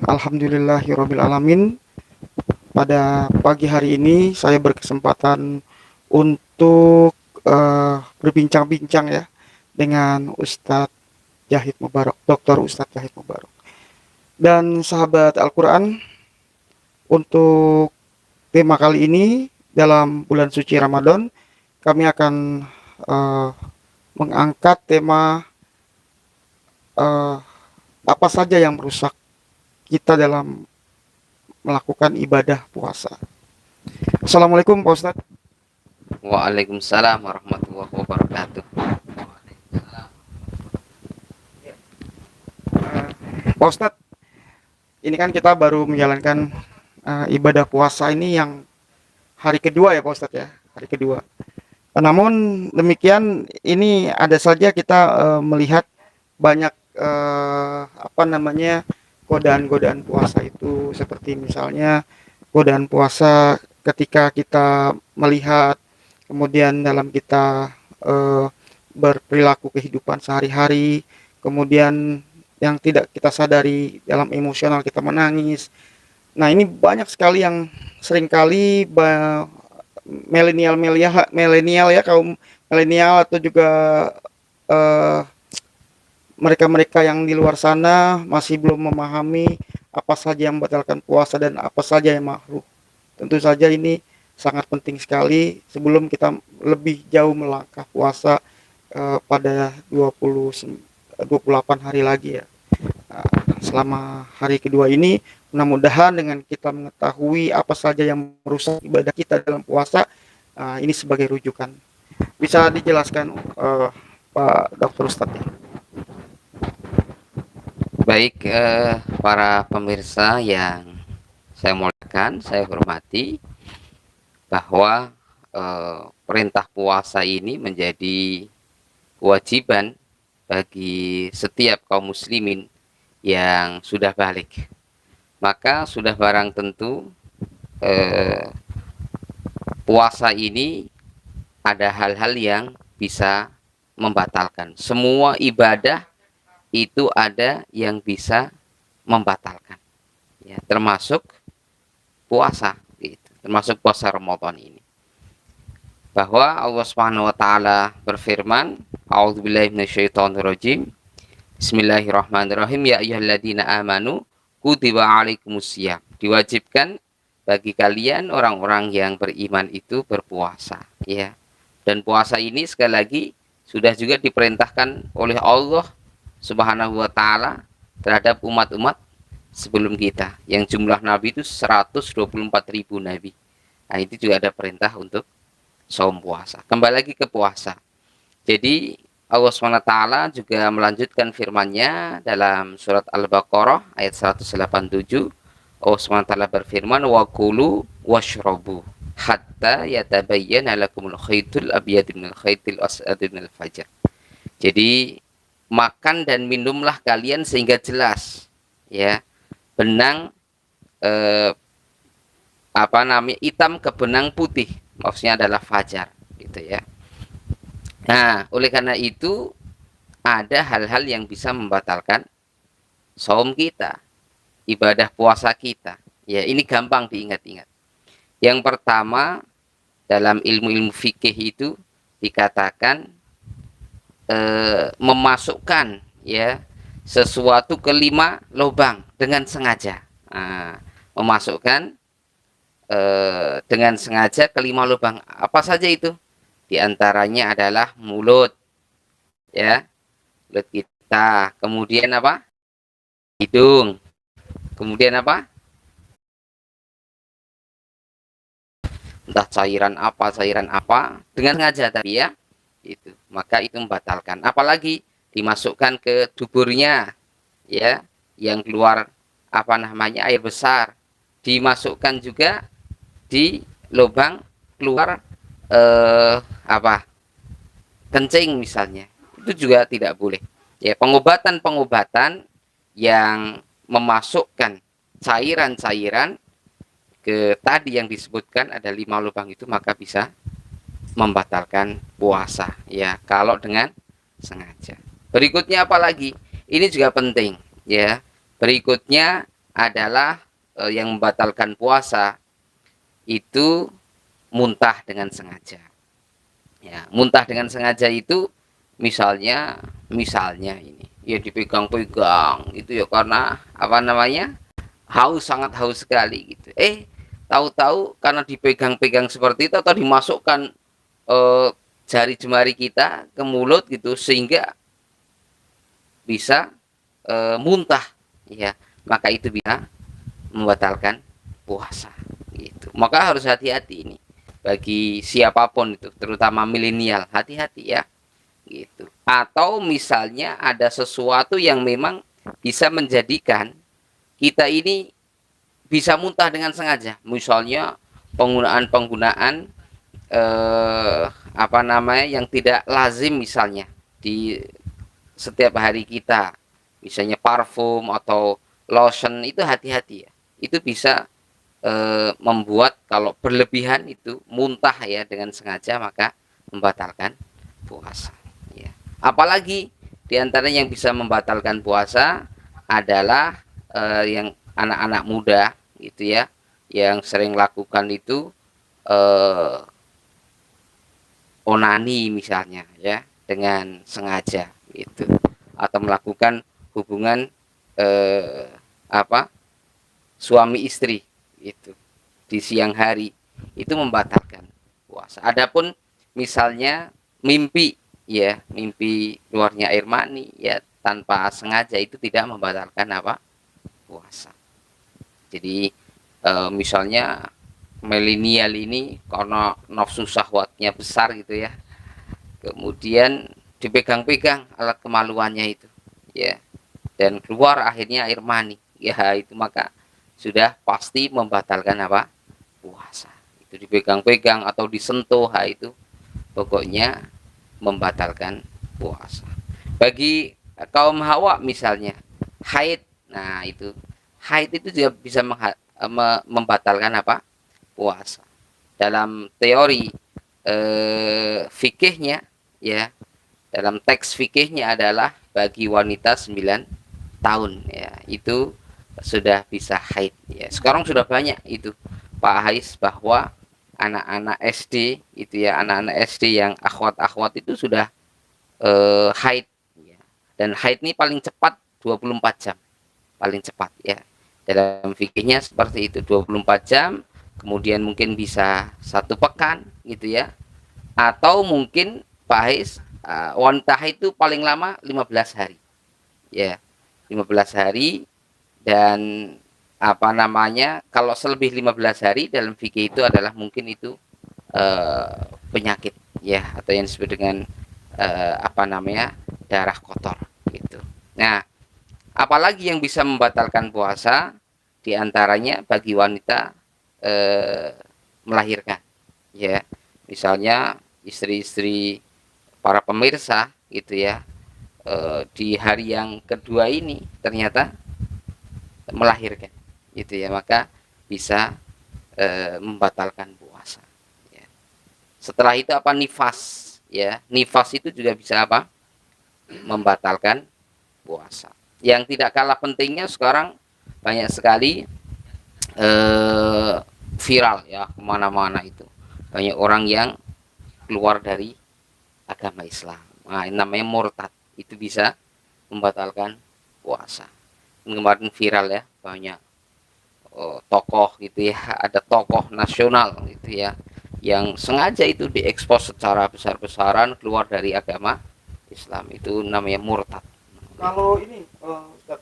Alhamdulillahirabbil alamin. Pada pagi hari ini saya berkesempatan untuk berbincang-bincang ya dengan Ustadz Jahid Mubarak, Dr. Ustadz Jahid Mubarak. Dan sahabat Al-Qur'an, untuk tema kali ini dalam bulan suci Ramadan, kami akan eh, mengangkat tema eh, apa saja yang merusak kita dalam melakukan ibadah puasa. Assalamualaikum Pak Ustadz. Waalaikumsalam warahmatullahi wabarakatuh. Pak Ustadz, ini kan kita baru menjalankan ibadah puasa ini yang hari kedua ya Pak Ustadz ya, hari kedua. Namun demikian ini ada saja kita melihat banyak apa namanya godaan-godaan puasa itu, seperti misalnya godaan puasa ketika kita melihat, kemudian dalam kita berperilaku kehidupan sehari-hari, kemudian yang tidak kita sadari dalam emosional kita menangis. Nah, ini banyak sekali yang seringkali milenial ya, kaum milenial atau juga eh, mereka-mereka yang di luar sana masih belum memahami apa saja yang membatalkan puasa dan apa saja yang makruh. Tentu saja ini sangat penting sekali sebelum kita lebih jauh melangkah puasa pada 28 hari lagi ya. Nah, selama hari kedua ini mudah-mudahan dengan kita mengetahui apa saja yang merusak ibadah kita dalam puasa, ini sebagai rujukan. Bisa dijelaskan Pak Dr. Ustadz? Baik, para pemirsa yang saya muliakan, saya hormati, bahwa perintah puasa ini menjadi kewajiban bagi setiap kaum muslimin yang sudah balik. Maka sudah barang tentu puasa ini ada hal-hal yang bisa membatalkan. Semua ibadah itu ada yang bisa membatalkan, ya, termasuk puasa, gitu, termasuk puasa Ramadan ini. Bahwa Allah Subhanahu wa taala berfirman, A'udzubillahi minasyaitonirrajim. Bismillahirrahmanirrahim. Ya ayyuhalladzina amanu kutiba alaikumusiyam. Diwajibkan bagi kalian orang-orang yang beriman itu berpuasa, ya. Dan puasa ini sekali lagi sudah juga diperintahkan oleh Allah Subhanahu wa taala terhadap umat-umat sebelum kita, yang jumlah nabi itu 124.000 nabi. Nah, itu juga ada perintah untuk saum puasa. Kembali lagi ke puasa. Jadi Allah SWT juga melanjutkan firman-Nya dalam surat Al-Baqarah ayat 187. Allah SWT berfirman, wa kulu washrabu hatta yatabayyana lakumul khaytul abyadu minal khaytil aswadi minal fajr. Jadi makan dan minumlah kalian sehingga jelas, ya, benang hitam ke benang putih, maksudnya adalah fajar, gitu ya. Nah, oleh karena itu ada hal-hal yang bisa membatalkan saum kita, ibadah puasa kita. Ya, ini gampang diingat-ingat. Yang pertama, dalam ilmu-ilmu fikih itu dikatakan memasukkan, ya, sesuatu ke 5 lubang dengan sengaja. Nah, memasukkan dengan sengaja ke 5 lubang. Apa saja itu? Di antaranya adalah mulut, ya, mulut kita. Kemudian apa? Hidung. Kemudian apa? Entah cairan apa, dengan sengaja tadi, ya. Itu, maka itu membatalkan. Apalagi dimasukkan ke duburnya, ya, yang keluar air besar, dimasukkan juga di lubang keluar kencing misalnya, itu juga tidak boleh. Ya, pengobatan yang memasukkan cairan-cairan ke tadi yang disebutkan ada 5 lubang itu, maka bisa membatalkan puasa, ya, kalau dengan sengaja. Berikutnya apa lagi? Ini juga penting, ya. Berikutnya adalah yang membatalkan puasa itu muntah dengan sengaja. Ya, muntah dengan sengaja itu misalnya ini ya dipegang-pegang gitu ya, karena apa namanya, haus, sangat haus sekali gitu. Tahu-tahu karena dipegang-pegang seperti itu atau dimasukkan eh, jari jemari kita ke mulut gitu sehingga bisa muntah, ya, maka itu bisa membatalkan puasa gitu. Maka harus hati-hati ini bagi siapapun itu, terutama milenial, hati-hati ya gitu. Atau misalnya ada sesuatu yang memang bisa menjadikan kita ini bisa muntah dengan sengaja, misalnya penggunaan apa namanya yang tidak lazim, misalnya di setiap hari kita, misalnya parfum atau lotion, itu hati-hati ya, itu bisa membuat kalau berlebihan itu muntah ya dengan sengaja, maka membatalkan puasa ya. Apalagi diantaranya yang bisa membatalkan puasa adalah yang anak-anak muda gitu ya, yang sering lakukan itu eh, onani misalnya ya dengan sengaja gitu, atau melakukan hubungan eh, apa suami istri itu di siang hari, itu membatalkan puasa. Adapun misalnya mimpi ya, mimpi keluarnya air mani ya tanpa sengaja, itu tidak membatalkan apa, puasa. Jadi misalnya milenial ini karena nafsu syahwatnya besar gitu ya, kemudian dipegang-pegang alat kemaluannya itu ya, dan keluar akhirnya air mani ya, itu maka sudah pasti membatalkan apa, puasa. Itu dipegang-pegang atau disentuh, itu pokoknya membatalkan puasa. Bagi kaum hawa misalnya haid, nah itu haid itu juga bisa membatalkan apa, puasa. Dalam teori fikihnya ya, dalam teks fikihnya adalah bagi wanita 9 tahun ya, itu sudah bisa haid ya. Sekarang sudah banyak itu Pak Hais, bahwa anak-anak SD itu ya, anak-anak SD yang akhwat-akhwat itu sudah haid ya. Dan haid ini paling cepat 24 jam, paling cepat ya. Dalam fikihnya seperti itu, 24 jam, kemudian mungkin bisa 1 pekan gitu ya. Atau mungkin Pak Hais, wanita haid itu paling lama 15 hari ya, 15 hari. Dan apa namanya, kalau selebih 15 hari dalam fikih itu adalah mungkin itu penyakit ya, atau yang disebut dengan apa namanya, darah kotor gitu. Nah, apalagi yang bisa membatalkan puasa, diantaranya bagi wanita melahirkan ya, misalnya istri-istri para pemirsa gitu ya, di hari yang kedua ini ternyata melahirkan gitu ya, maka bisa membatalkan puasa ya. Setelah itu apa, nifas ya, nifas itu juga bisa apa, membatalkan puasa. Yang tidak kalah pentingnya sekarang banyak sekali viral ya, kemana-mana itu banyak orang yang keluar dari agama Islam, nah ini namanya murtad, itu bisa membatalkan puasa. Kemarin viral ya, banyak tokoh gitu ya, ada tokoh nasional gitu ya, yang sengaja itu diekspos secara besar-besaran keluar dari agama Islam, itu namanya murtad. Kalau ini Ustaz,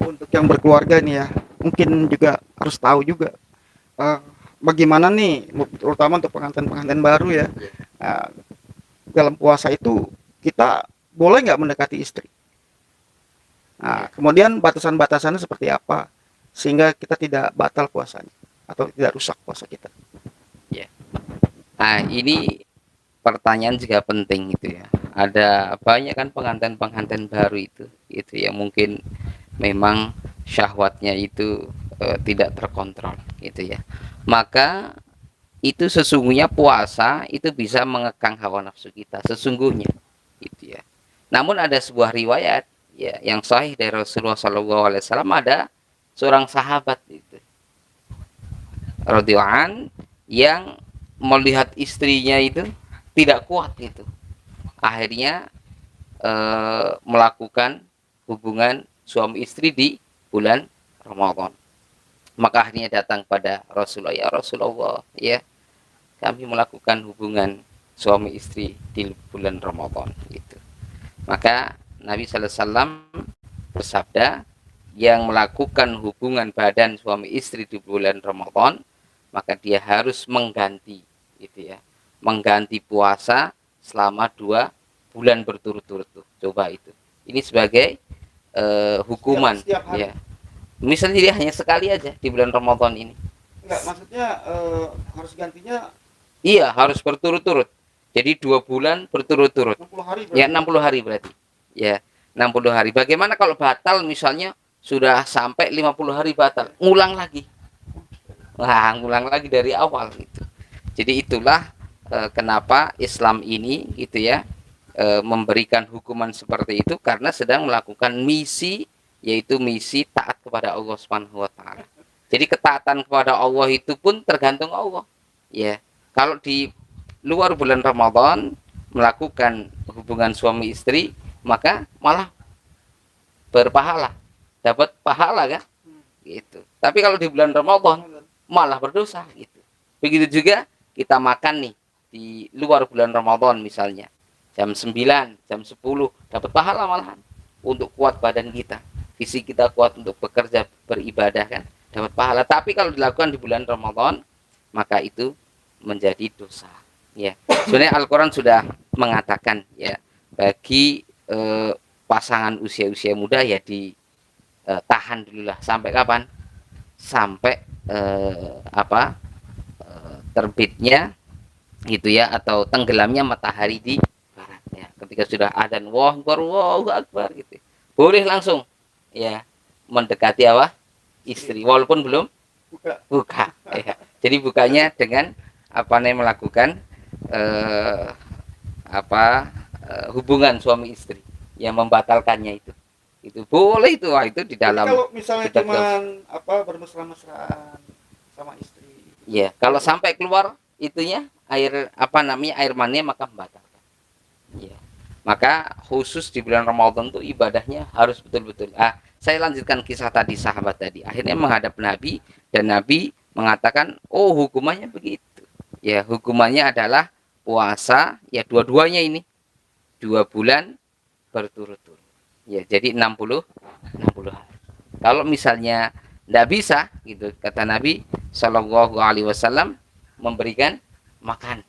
untuk yang berkeluarga nih ya, mungkin juga harus tahu juga eh, bagaimana nih, terutama untuk pengantin-pengantin baru ya. Nah, dalam puasa itu kita boleh nggak mendekati istri? Nah, kemudian batasan-batasannya seperti apa sehingga kita tidak batal puasanya atau tidak rusak puasa kita? Ya. Nah, ini pertanyaan juga penting itu ya. Ada banyak kan pengantin-pengantin baru itu yang mungkin memang syahwatnya itu tidak terkontrol gitu ya. Maka itu sesungguhnya puasa itu bisa mengekang hawa nafsu kita sesungguhnya gitu ya. Namun ada sebuah riwayat ya yang sahih dari Rasulullah SAW, ada seorang sahabat itu radhiyallahu an yang melihat istrinya itu tidak kuat itu, akhirnya melakukan hubungan suami istri di bulan Ramadan. Maka akhirnya datang pada Rasulullah, ya Rasulullah, ya kami melakukan hubungan suami istri di bulan Ramadan gitu. Maka Nabi Sallallahu Alaihi Wasallam bersabda, yang melakukan hubungan badan suami istri di bulan Ramadan, maka dia harus mengganti gitu ya, mengganti puasa selama 2 bulan berturut-turut tuh. Coba itu. Ini sebagai hukuman setiap hari. ya. Misalnya dia hanya sekali aja di bulan Ramadan ini. Enggak, maksudnya harus gantinya Iya, harus berturut-turut. Jadi 2 bulan berturut-turut. 60 hari Ya, berarti. 60 hari berarti. Ya, 60 hari. Bagaimana kalau batal misalnya sudah sampai 50 hari batal? Ngulang lagi. Wah, ngulang lagi dari awal gitu. Jadi itulah kenapa Islam ini gitu ya memberikan hukuman seperti itu, karena sedang melakukan misi, yaitu misi taat kepada Allah Subhanahu wa taala. Jadi ketaatan kepada Allah itu pun tergantung Allah. Ya. Kalau di luar bulan Ramadan melakukan hubungan suami istri, maka malah berpahala, dapat pahala kan? Gitu. Tapi kalau di bulan Ramadan malah berdosa gitu. Begitu juga kita makan nih di luar bulan Ramadan misalnya jam 9, jam 10 dapat pahala malahan untuk kuat badan kita. Fisik kita kuat untuk bekerja beribadah kan, dapat pahala. Tapi kalau dilakukan di bulan Ramadan, maka itu menjadi dosa. Ya, sebenarnya Al-Quran sudah mengatakan ya, bagi pasangan usia-usia muda ya ditahan dulu lah. Sampai kapan? Sampai terbitnya gitu ya, atau tenggelamnya matahari di barat ya. Ketika sudah adzan Allahu akbar gitu, boleh langsung ya mendekati apa? Istri, walaupun belum buka ya. Jadi bukanya dengan melakukan hubungan suami istri yang membatalkannya itu boleh itu. Wah, itu di dalam. Jadi kalau misalnya cuman bermesra-mesraan sama istri ya, kalau sampai keluar itunya air air mani, maka membatalkan ya. Maka khusus di bulan Ramadan itu ibadahnya harus betul-betul. Saya lanjutkan kisah tadi, sahabat tadi akhirnya menghadap Nabi, dan Nabi mengatakan, oh hukumannya begitu ya, hukumannya adalah puasa ya, dua-duanya ini 2 bulan berturut-turut ya, jadi 60 hari. Kalau misalnya tidak bisa gitu, kata Nabi Shallallahu Alaihi Wasallam, memberikan makan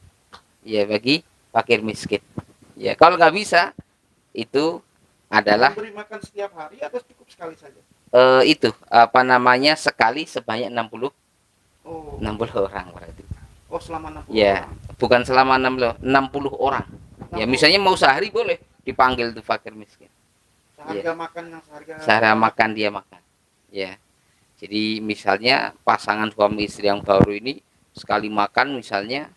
ya bagi fakir miskin ya. Kalau nggak bisa, itu adalah memberi makan setiap hari atau cukup sekali saja? Itu sekali sebanyak 60 orang berarti. Oh, selama 60 ya orang. Bukan selama 60 orang ya. Misalnya mau sehari boleh dipanggil tuh fakir miskin, seharga makan yang seharga makan dia makan ya. Jadi misalnya pasangan suami istri yang baru ini sekali makan misalnya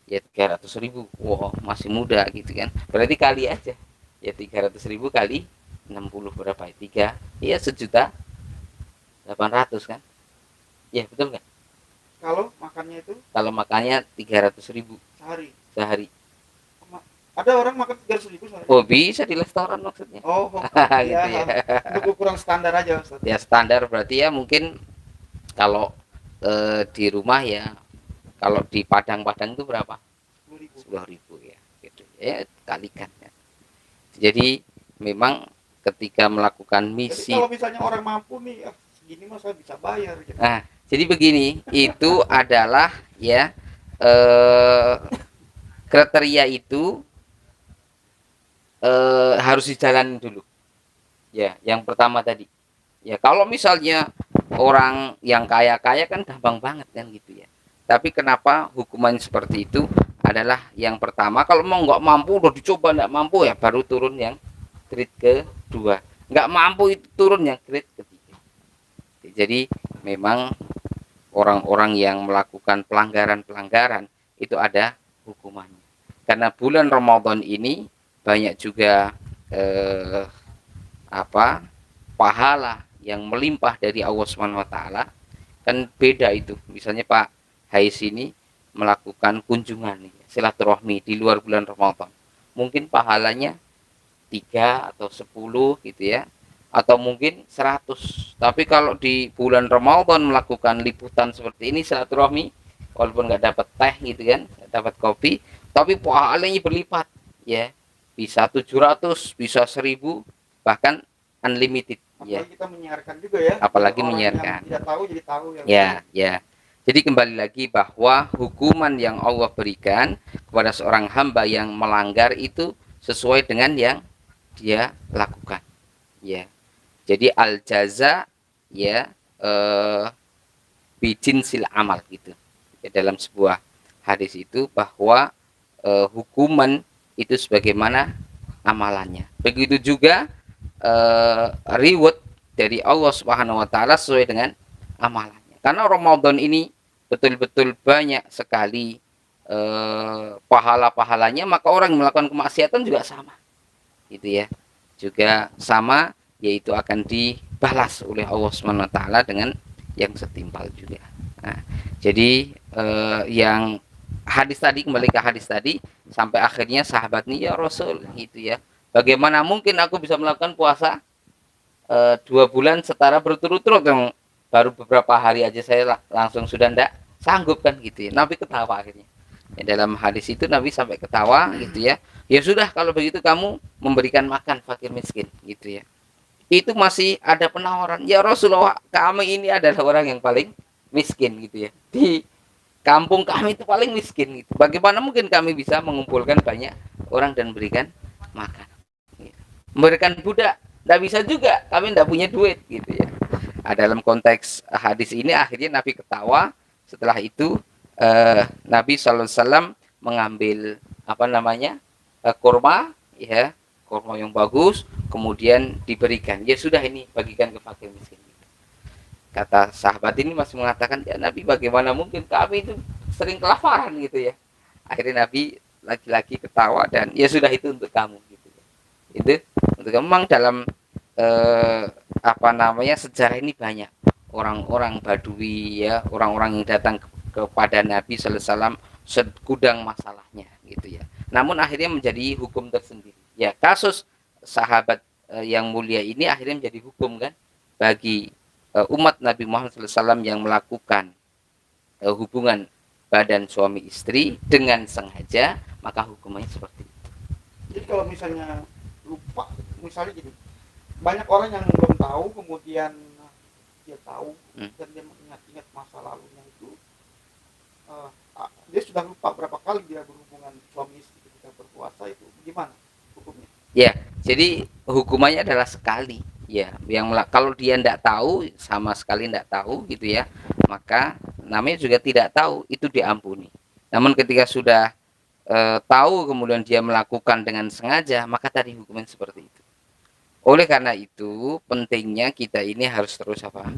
ya 300.000, wow masih muda gitu kan, berarti kali aja ya 300.000 kali 60 berapa ya, 3 ya 1.800.000 kan ya, betul nggak? Kalau makannya itu, Kalau makannya 300.000 sehari. Ada orang makan 300.000 sehari? Oh, bisa di restoran maksudnya. Oh, gitu ya. Untuk ukuran standar aja, Ustaz. Ya standar berarti ya, mungkin kalau di rumah ya, kalau di Padang itu berapa? 10.000 ya. Gitu. Ya kalikan ya. Jadi memang ketika melakukan misi. Jadi kalau misalnya orang mampu nih, segini mah saya bisa bayar. Gitu. Nah, jadi begini, itu adalah ya kriteria itu harus dijalani dulu ya. Yang pertama tadi ya, kalau misalnya orang yang kaya-kaya kan gampang banget kan gitu ya. Tapi kenapa hukuman seperti itu adalah yang pertama, kalau mau nggak mampu udah dicoba nggak mampu ya, baru turun yang grade kedua. Nggak mampu itu turun yang grade ketiga. Jadi memang orang-orang yang melakukan pelanggaran itu ada hukumannya. Karena bulan Ramadan ini banyak juga pahala yang melimpah dari Allah Subhanahu wa taala, kan beda itu. Misalnya Pak Hais ini melakukan kunjungan silaturahmi di luar bulan Ramadan. Mungkin pahalanya 3 atau 10 gitu ya. Atau mungkin 100. Tapi kalau di bulan Ramadan melakukan liputan seperti ini silaturahmi, walaupun nggak dapat teh gitu kan, nggak dapat kopi, tapi pahalanya berlipat ya. Bisa 700, bisa 1000, bahkan unlimited ya. Apalagi kita menyiarkan juga ya. Apalagi Orang menyiarkan. yang tidak tahu jadi tahu ya. Ya. Jadi kembali lagi bahwa hukuman yang Allah berikan kepada seorang hamba yang melanggar itu sesuai dengan yang dia lakukan. Ya. Jadi al jaza ya bijinsil amal gitu. Ya, dalam sebuah hadis itu bahwa hukuman itu sebagaimana amalannya. Begitu juga reward dari Allah Subhanahu wa taala sesuai dengan amalannya. Karena Ramadan ini betul-betul banyak sekali pahala-pahalanya, maka orang yang melakukan kemaksiatan juga sama. Gitu ya. Juga sama, yaitu akan dibalas oleh Allah Subhanahu wa taala dengan yang setimpal juga. Nah, jadi yang hadis tadi, kembali ke hadis tadi, sampai akhirnya sahabat nih, ya Rasul gitu ya, bagaimana mungkin aku bisa melakukan puasa 2 bulan setara berturut-turut, yang baru beberapa hari aja saya langsung sudah ndak sanggup kan gitu ya. Nabi ketawa akhirnya ya, dalam hadis itu Nabi sampai ketawa gitu ya. Ya sudah, kalau begitu kamu memberikan makan fakir miskin gitu ya. Itu masih ada penawaran, ya Rasulullah, kami ini adalah orang yang paling miskin gitu ya, di kampung kami itu paling miskin gitu. Bagaimana mungkin kami bisa mengumpulkan banyak orang dan berikan makan, memberikan budak, tidak bisa juga, kami tidak punya duit gitu ya. Nah, dalam konteks hadis ini akhirnya Nabi ketawa. Setelah itu Nabi SAW mengambil apa namanya kurma ya, kurma yang bagus, kemudian diberikan. Ya sudah, ini bagikan ke fakir miskin. Kata sahabat ini masih mengatakan, ya Nabi, bagaimana mungkin, kami itu sering kelaparan gitu ya. Akhirnya Nabi lagi-lagi ketawa dan ya sudah, itu untuk kamu gitu. Itu untuk kamu. Memang dalam apa namanya sejarah ini banyak orang-orang Badui ya, orang-orang yang datang kepada Nabi Sallallahu Alaihi Wasallam segudang masalahnya gitu ya. Namun akhirnya menjadi hukum tersendiri. Ya, kasus sahabat yang mulia ini akhirnya menjadi hukum kan bagi umat Nabi Muhammad SAW yang melakukan hubungan badan suami istri dengan sengaja, maka hukumannya seperti itu. Jadi kalau misalnya lupa, misalnya gini, banyak orang yang belum tahu, kemudian dia tahu dan dia mengingat-ingat masa lalunya itu, dia sudah lupa berapa kali dia berhubungan suami istri ketika berpuasa, itu gimana hukumnya? Ya, jadi hukumannya adalah sekali. Ya, yang kalau dia tidak tahu, sama sekali tidak tahu gitu ya, maka namanya juga tidak tahu, itu diampuni. Namun ketika sudah tahu kemudian dia melakukan dengan sengaja, maka tadi hukuman seperti itu. Oleh karena itu pentingnya kita ini harus terus apa?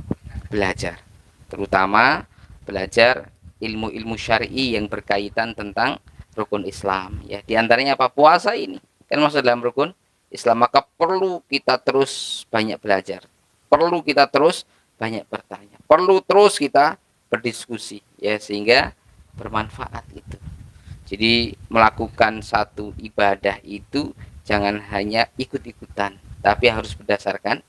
Belajar, terutama belajar ilmu-ilmu syar'i yang berkaitan tentang rukun Islam ya. Di antaranya apa? Puasa ini kan masuk dalam rukun Islam, maka perlu kita terus banyak belajar, perlu kita terus banyak bertanya, perlu terus kita berdiskusi ya, sehingga bermanfaat itu. Jadi melakukan satu ibadah itu jangan hanya ikut-ikutan, tapi harus berdasarkan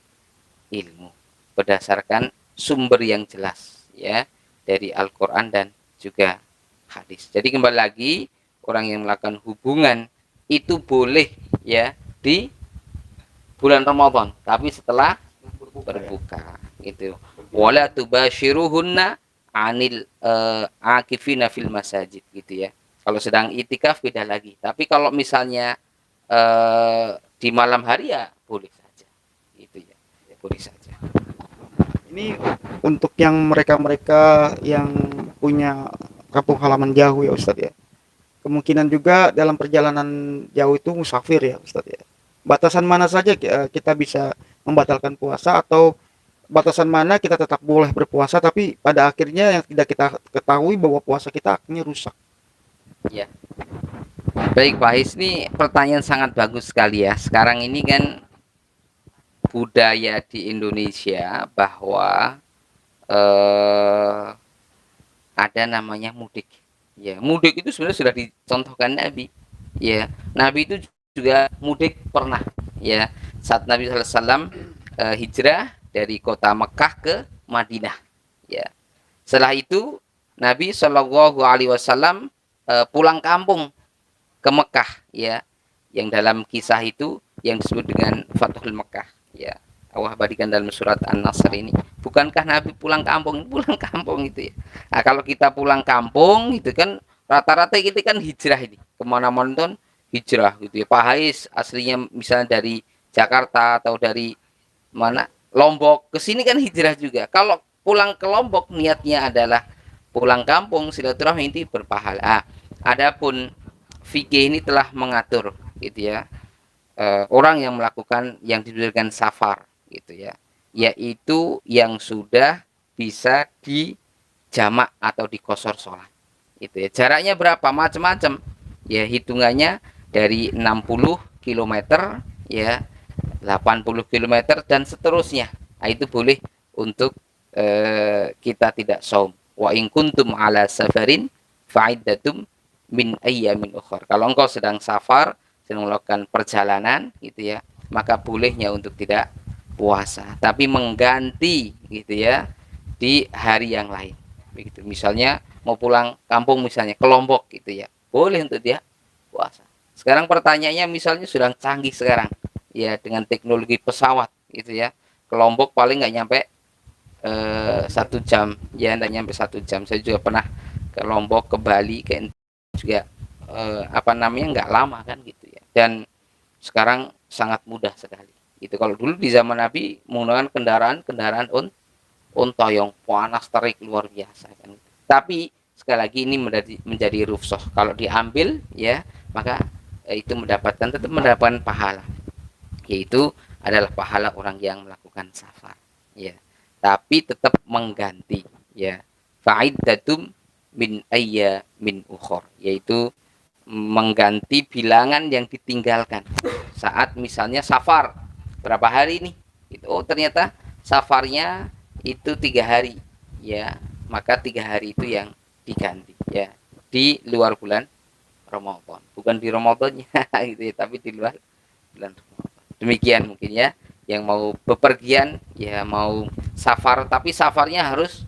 ilmu, berdasarkan sumber yang jelas ya, dari Al-Quran dan juga hadis. Jadi kembali lagi, orang yang melakukan hubungan itu boleh ya di bulan Ramadan, tapi setelah berbuka gitu. Wala tubashiruhunna anil akifina fil masajid gitu ya. Kalau sedang itikaf beda lagi. Tapi kalau misalnya di malam hari ya boleh saja. Gitu ya. Ya boleh saja. Ini untuk yang mereka-mereka yang punya kampung halaman jauh ya Ustadz ya. Kemungkinan juga dalam perjalanan jauh itu musafir ya Ustadz ya. Batasan mana saja kita bisa membatalkan puasa, atau batasan mana kita tetap boleh berpuasa tapi pada akhirnya yang tidak kita ketahui bahwa puasa kita akhirnya rusak. Ya. Baik Pak His, ini pertanyaan sangat bagus sekali ya. Sekarang ini kan budaya di Indonesia bahwa eh, ada namanya mudik. Ya, mudik itu sebenarnya sudah dicontohkan Nabi. Ya, Nabi itu juga mudik pernah. Ya, saat Nabi SAW hijrah dari kota Mekah ke Madinah. Ya, setelah itu Nabi Shallallahu Alaihi Wasallam pulang kampung ke Mekah. Ya, yang dalam kisah itu yang disebut dengan Fathul Mekah. Ya, Allah abadikan dalam surat An-Nasr ini. Bukankah Nabi pulang kampung? Pulang kampung itu ya. Nah, kalau kita pulang kampung itu kan rata-rata kita kan hijrah ini. Kemana-mana kan hijrah gitu ya. Pak Hais aslinya misalnya dari Jakarta atau dari mana Lombok ke sini kan hijrah juga. Kalau pulang ke Lombok niatnya adalah pulang kampung silaturahmi itu berpahala. Adapun fikih ini telah mengatur gitu ya. Orang yang melakukan yang disebutkan safar gitu ya, yaitu yang sudah bisa dijamak atau dikosor sholat itu ya. Jaraknya berapa macam-macam ya, hitungannya dari 60 km ya, 80 km dan seterusnya. Nah, itu boleh untuk kita tidak saum. Wa in kuntum ala safarin fa'iddatum min ayyamin ukhra. Kalau engkau sedang safar, sedang melakukan perjalanan gitu ya, maka bolehnya untuk tidak puasa, tapi mengganti gitu ya di hari yang lain. Begitu. Misalnya mau pulang kampung misalnya ke Lombok gitu ya, boleh untuk dia puasa. Sekarang pertanyaannya misalnya sudah canggih sekarang ya dengan teknologi pesawat gitu ya. Ke Lombok paling nggak nyampe 1 jam ya, nggak nyampe 1 jam. Saya juga pernah ke Lombok, ke Bali, ke juga apa namanya nggak lama kan gitu ya. Dan sekarang sangat mudah sekali. Itu kalau dulu di zaman Nabi menggunakan kendaraan unta yang panas terik luar biasa kan. Tapi sekali lagi ini menjadi rufsoh. Kalau diambil ya maka itu tetap mendapatkan pahala. Yaitu adalah pahala orang yang melakukan safar. Ya. Tapi tetap mengganti ya. Fa'iddatum min ayyamin ukhor, yaitu mengganti bilangan yang ditinggalkan saat misalnya safar berapa hari nih gitu. Oh ternyata safarnya itu 3 hari ya, maka 3 hari itu yang diganti ya di luar bulan Ramadan, bukan di Ramadannya gitu ya, tapi di luar bulan Ramadan. Demikian mungkin ya yang mau bepergian ya, mau safar tapi safarnya harus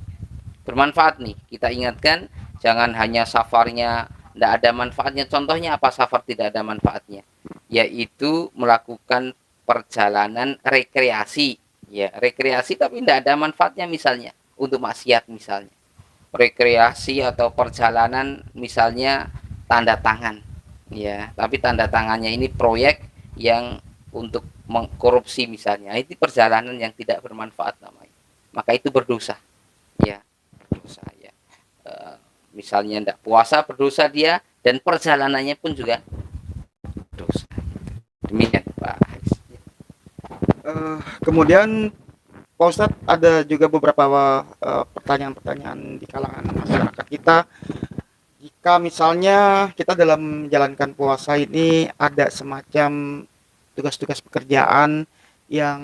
bermanfaat nih. Kita ingatkan jangan hanya safarnya tidak ada manfaatnya. Contohnya apa safar tidak ada manfaatnya? Yaitu melakukan perjalanan rekreasi. Ya, rekreasi tapi tidak ada manfaatnya, misalnya untuk maksiat misalnya. Rekreasi atau perjalanan misalnya tanda tangan. Ya, tapi tanda tangannya ini proyek yang untuk mengkorupsi misalnya. Itu perjalanan yang tidak bermanfaat namanya. Maka itu berdosa. Ya, berdosa ya. Misalnya tidak puasa berdosa dia, dan perjalanannya pun juga dosa. Demikian Pak. Kemudian Pak Ustadz ada juga beberapa pertanyaan-pertanyaan di kalangan masyarakat kita. Jika misalnya kita dalam menjalankan puasa ini ada semacam tugas-tugas pekerjaan yang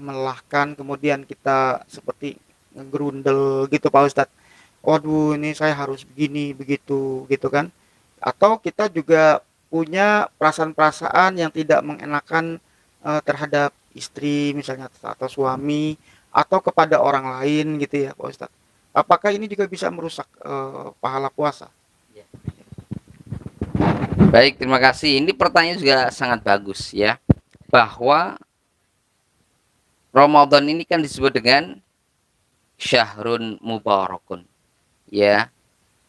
melelahkan, kemudian kita seperti ngegrundel gitu Pak Ustadz. Waduh, ini saya harus begini begitu gitu kan, atau kita juga punya perasaan-perasaan yang tidak mengenakan terhadap istri misalnya atau suami atau kepada orang lain gitu ya Pak Ustadz. Apakah ini juga bisa merusak pahala puasa? Baik, terima kasih. Ini pertanyaan juga sangat bagus ya, bahwa Ramadan ini kan disebut dengan syahrun mubarakun ya,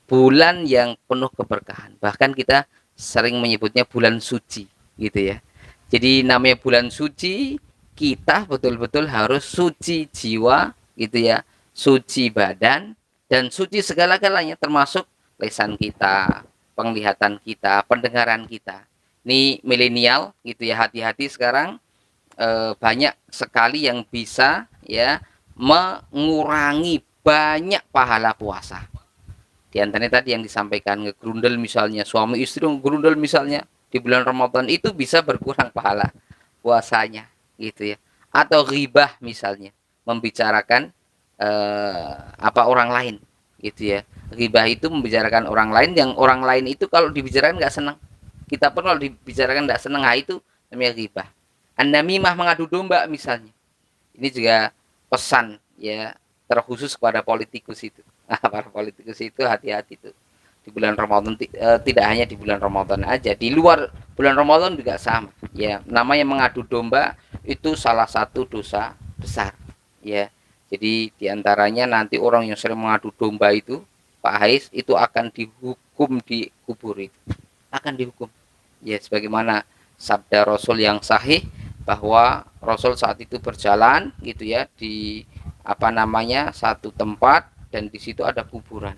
bulan yang penuh keberkahan. Bahkan kita sering menyebutnya bulan suci gitu ya. Jadi namanya bulan suci, kita betul-betul harus suci jiwa gitu ya, suci badan dan suci segala-galanya, termasuk lisan kita, penglihatan kita, pendengaran kita. Ini milenial gitu ya, hati-hati sekarang banyak sekali yang bisa ya mengurangi banyak pahala puasa. Di antaranya tadi yang disampaikan, ngegrundel misalnya, suami istri ngegrundel misalnya di bulan Ramadan, itu bisa berkurang pahala puasanya gitu ya. atau ghibah misalnya, membicarakan orang lain gitu ya. Ghibah itu membicarakan orang lain, yang orang lain itu kalau dibicarakan nggak senang, kita pun kalau dibicarakan nggak senang, nah itu namanya ghibah. An-namimah, mengadu domba misalnya, ini juga pesan ya terkhusus kepada politikus itu. Nah, para politikus itu hati-hati tuh di bulan Ramadan, tidak hanya di bulan Ramadan aja, di luar bulan Ramadan juga sama ya. Namanya mengadu domba itu salah satu dosa besar ya. Jadi diantaranya nanti orang yang sering mengadu domba itu, Pak Hais, itu akan dihukum di kubur, itu akan dihukum ya, sebagaimana sabda Rasul yang sahih bahwa Rasul saat itu berjalan gitu ya di satu tempat, dan di situ ada kuburan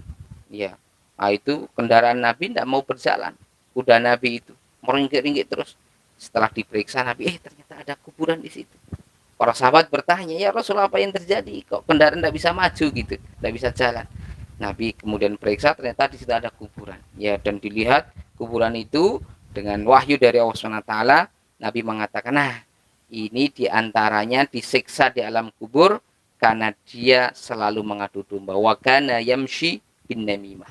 ya. Nah, itu kendaraan Nabi tidak mau berjalan, kuda Nabi itu meringkik-ringkik terus. Setelah diperiksa Nabi, ternyata ada kuburan di situ. Para sahabat bertanya, ya Rasul, apa yang terjadi, kok kendaraan tidak bisa maju gitu, tidak bisa jalan. Nabi kemudian periksa, ternyata di situ ada kuburan ya, dan dilihat kuburan itu dengan wahyu dari Allah SWT. Nabi mengatakan, nah ini diantaranya disiksa di alam kubur karena dia selalu mengadu domba, wa kana yamshi bin namimah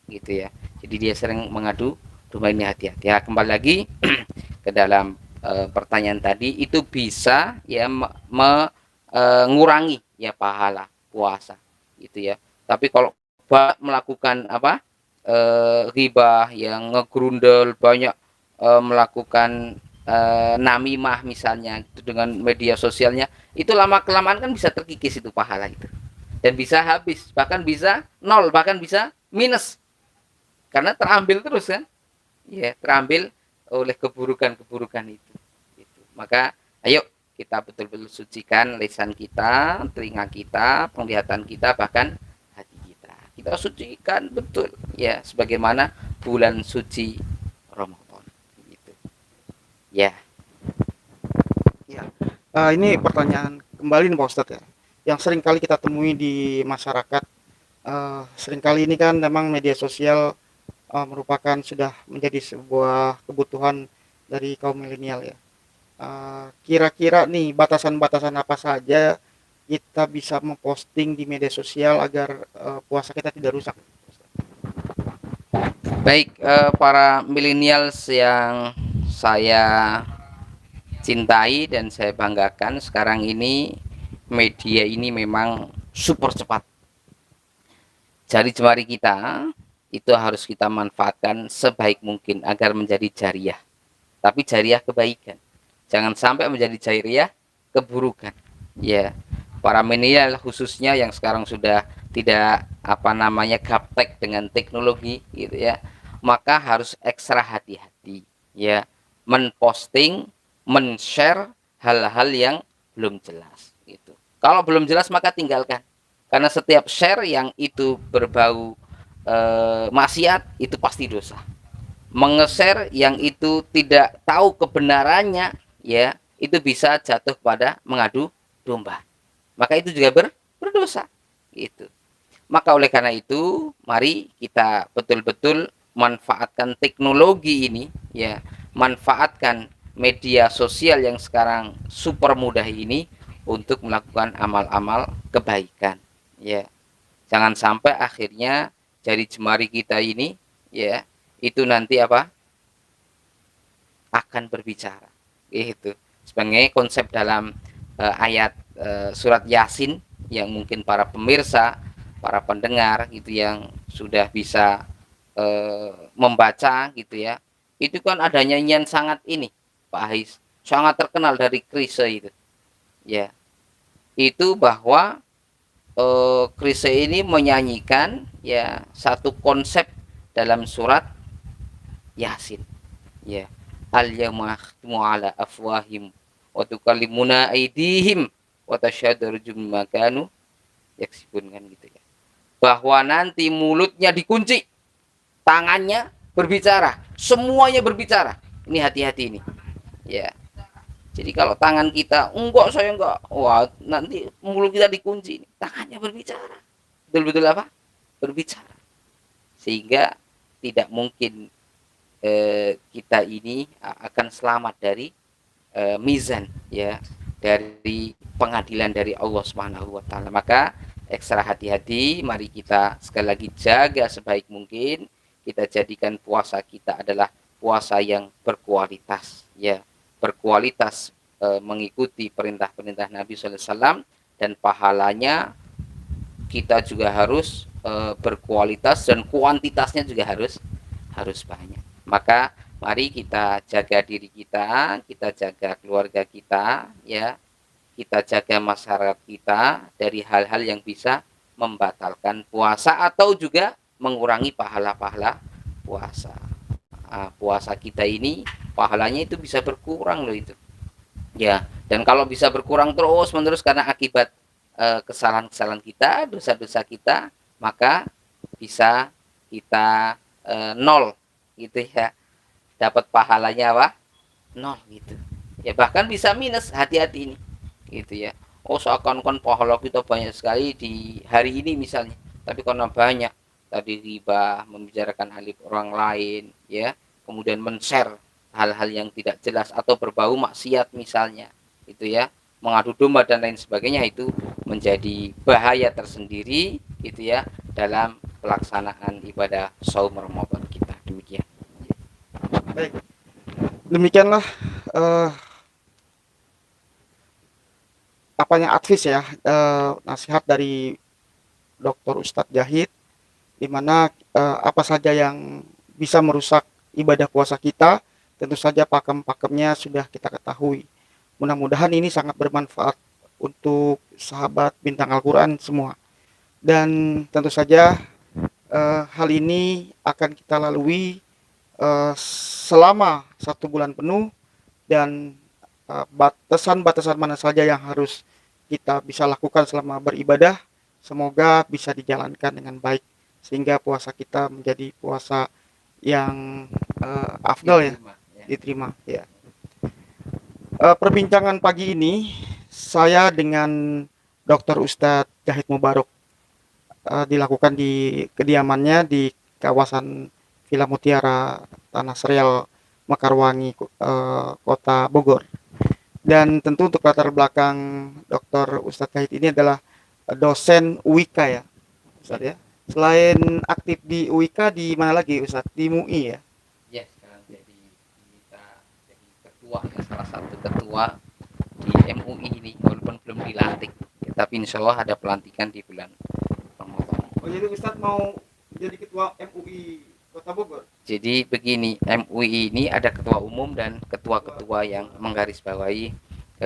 gitu ya. Jadi dia sering mengadu domba, ini hati-hati ya. Kembali lagi ke dalam pertanyaan tadi, itu bisa ya mengurangi ya pahala puasa gitu ya. Tapi kalau melakukan ghibah yang ngegrundel, banyak melakukan namimah misalnya itu dengan media sosialnya, itu lama kelamaan kan bisa terkikis itu pahala itu, dan bisa habis, bahkan bisa nol, bahkan bisa minus, karena terambil terus kan ya, terambil oleh keburukan-keburukan itu gitu. Maka ayo kita betul-betul sucikan lisan kita, telinga kita, penglihatan kita, bahkan hati kita. Kita sucikan betul ya, sebagaimana bulan suci Ramadan gitu. Ya. Ya. Ini pertanyaan kembali nih Pak Ustadz ya, yang sering kali kita temui di masyarakat. Seringkali ini kan memang media sosial merupakan sudah menjadi sebuah kebutuhan dari kaum milenial ya. Kira-kira nih batasan-batasan apa saja kita bisa memposting di media sosial agar puasa kita tidak rusak? Baik, para millennials yang saya cintai dan saya banggakan, sekarang ini media ini memang super cepat. Jari jemari kita itu harus kita manfaatkan sebaik mungkin agar menjadi jariah, tapi jariah kebaikan. Jangan sampai menjadi jariah keburukan. Ya, para milenial khususnya yang sekarang sudah tidak gaptek dengan teknologi gitu ya, maka harus ekstra hati-hati ya, menposting, men-share hal-hal yang belum jelas gitu. Kalau belum jelas maka tinggalkan, karena setiap share yang itu berbau maksiat itu pasti dosa. Mengeser yang itu tidak tahu kebenarannya ya, itu bisa jatuh pada mengadu domba, maka itu juga berdosa gitu. Maka oleh karena itu, mari kita betul-betul manfaatkan teknologi ini ya, manfaatkan media sosial yang sekarang super mudah ini untuk melakukan amal-amal kebaikan ya. Jangan sampai akhirnya jari jemari kita ini ya, itu nanti akan berbicara gitu. Sebagai konsep dalam ayat surat Yasin, yang mungkin para pemirsa, para pendengar gitu yang sudah bisa membaca gitu ya, itu kan ada nyanyian sangat ini Pak Hais, sangat terkenal dari Krisye itu ya. Itu bahwa Krisye ini menyanyikan ya satu konsep dalam surat Yasin ya, al yawma akhtimu ala afwahim wa tukallimuna aydihim wa tasyhadu arjuluhum bima kanu yaksibun, kan gitu ya, bahwa nanti mulutnya dikunci, tangannya berbicara, semuanya berbicara. Ini hati-hati ini ya. Jadi kalau tangan kita enggak, saya enggak, wah nanti mulut kita dikunci, tangannya berbicara, betul-betul berbicara, sehingga tidak mungkin kita ini akan selamat dari mizan ya, dari pengadilan dari Allah Subhanahu wa taala. Maka ekstra hati-hati, mari kita sekali lagi jaga sebaik mungkin. Kita jadikan puasa kita adalah puasa yang berkualitas, ya, berkualitas, mengikuti perintah-perintah Nabi sallallahu alaihi wasallam, dan pahalanya kita juga harus berkualitas, dan kuantitasnya juga harus banyak. Maka mari kita jaga diri kita jaga keluarga kita, ya, kita jaga masyarakat kita dari hal-hal yang bisa membatalkan puasa atau juga mengurangi pahala-pahala puasa. Puasa kita ini pahalanya itu bisa berkurang loh itu. Ya, dan kalau bisa berkurang terus menerus karena akibat kesalahan-kesalahan kita, dosa-dosa kita, maka bisa kita nol gitu ya. Dapat pahalanya apa? Nol gitu. Ya, bahkan bisa minus, hati-hati ini. Gitu ya. Oh, seakan-akan pahala kita banyak sekali di hari ini misalnya. Tapi karena banyak tadi riba, membicarakan aib orang lain, ya, kemudian men-share hal-hal yang tidak jelas atau berbau maksiat misalnya, itu ya, mengadu domba dan lain sebagainya, itu menjadi bahaya tersendiri gitu ya dalam pelaksanaan ibadah saum Ramadan kita. Demikian. Baik, demikianlah eh, apanya advice ya, nasihat dari Dr. Ustadz Jahid, di mana apa saja yang bisa merusak ibadah puasa kita, tentu saja pakem-pakemnya sudah kita ketahui. Mudah-mudahan ini sangat bermanfaat untuk sahabat bintang Al-Quran semua. Dan tentu saja hal ini akan kita lalui selama 1 bulan penuh, dan batasan-batasan mana saja yang harus kita bisa lakukan selama beribadah, semoga bisa dijalankan dengan baik sehingga puasa kita menjadi puasa yang afdal ya, diterima ya. Perbincangan pagi ini saya dengan Dr. Ustadz Jahid Mubarok dilakukan di kediamannya di kawasan Villa Mutiara Tanah Serial Mekarwangi, Kota Bogor. Dan tentu untuk latar belakang Dr. Ustadz Jahid ini adalah dosen UIK ya, Ustadz ya. Selain aktif di UIK, di mana lagi Ustadz? Di MUI ya? Ya, sekarang jadi kita jadi ketua ya, salah satu ketua di MUI ini, walaupun belum dilantik, tapi insya Allah ada pelantikan di bulan Ramadan. Oh, jadi Ustadz mau jadi ketua MUI Kota Bogor? Jadi begini, MUI ini ada ketua umum dan ketua-ketua yang menggarisbawahi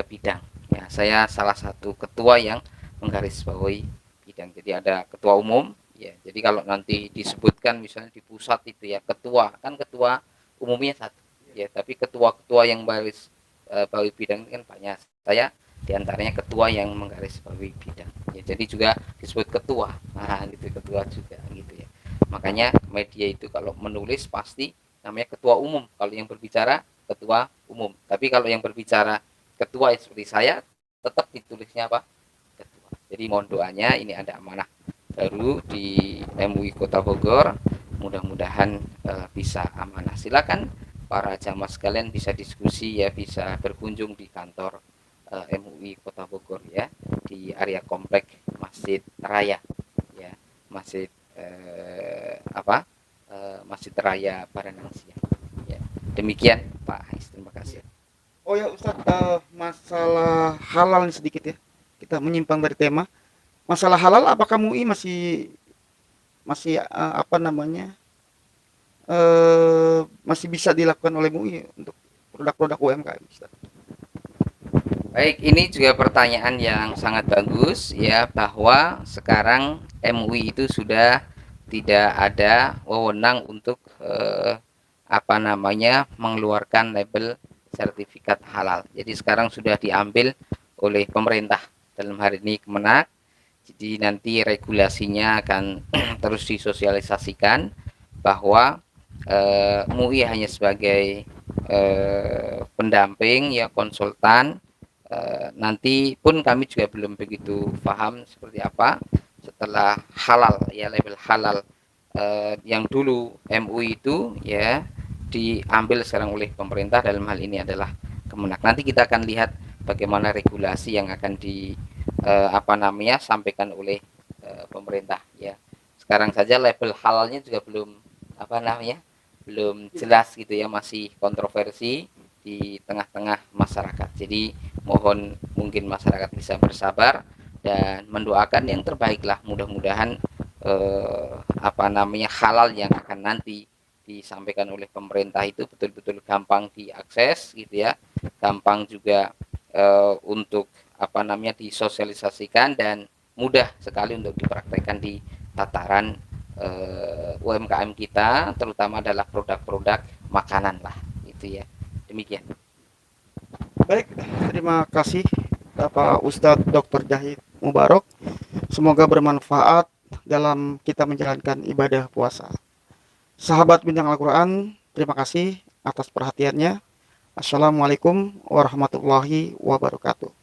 bidang. Ya, saya salah satu ketua yang menggarisbawahi bidang. Jadi ada ketua umum. Ya, jadi kalau nanti disebutkan misalnya di pusat itu ya ketua, kan ketua umumnya satu. Ya, tapi ketua-ketua yang baris bawahi bidang kan banyak. Saya diantaranya ketua yang menggarisbawahi bidang. Ya, jadi juga disebut ketua. Nah, gitu, ketua juga gitu ya. Makanya media itu kalau menulis pasti namanya ketua umum. Kalau yang berbicara ketua umum. Tapi kalau yang berbicara ketua seperti saya, tetap ditulisnya apa? Ketua. Jadi mohon doanya, ini ada amanah baru di MUI Kota Bogor, mudah-mudahan bisa amanah. Silakan para jamaah sekalian bisa diskusi ya, bisa berkunjung di kantor MUI Kota Bogor ya, di area komplek Masjid Raya ya, Masjid Masjid Raya Baranang Siang ya. Demikian Pak Hais, terima kasih. Oh ya Ustadz, masalah halal sedikit ya, kita menyimpang dari tema. Masalah halal, apakah MUI masih apa namanya, masih bisa dilakukan oleh MUI untuk produk-produk UMKM, Ustaz? Baik, ini juga pertanyaan yang sangat bagus ya, bahwa sekarang MUI itu sudah tidak ada wewenang untuk mengeluarkan label sertifikat halal. Jadi sekarang sudah diambil oleh pemerintah, dalam hari ini Kemenak. Jadi nanti regulasinya akan terus disosialisasikan bahwa MUI hanya sebagai pendamping ya, konsultan. Nanti pun kami juga belum begitu paham seperti apa setelah halal ya, label halal yang dulu MUI itu ya diambil sekarang oleh pemerintah, dalam hal ini adalah Kemenak. Nanti kita akan lihat bagaimana regulasi yang akan sampaikan oleh pemerintah ya. Sekarang saja label halalnya juga belum jelas gitu ya, masih kontroversi di tengah-tengah masyarakat. Jadi mohon mungkin masyarakat bisa bersabar dan mendoakan yang terbaik lah. Mudah-mudahan halal yang akan nanti disampaikan oleh pemerintah itu betul-betul gampang diakses gitu ya, gampang juga untuk disosialisasikan dan mudah sekali untuk dipraktekkan di tataran UMKM kita, terutama adalah produk-produk makanan lah itu ya. Demikian. Baik, terima kasih Bapak Ustadz Dr. Jahid Mubarok. Semoga bermanfaat dalam kita menjalankan ibadah puasa. Sahabat Bintang Al-Quran, terima kasih atas perhatiannya. Assalamualaikum warahmatullahi wabarakatuh.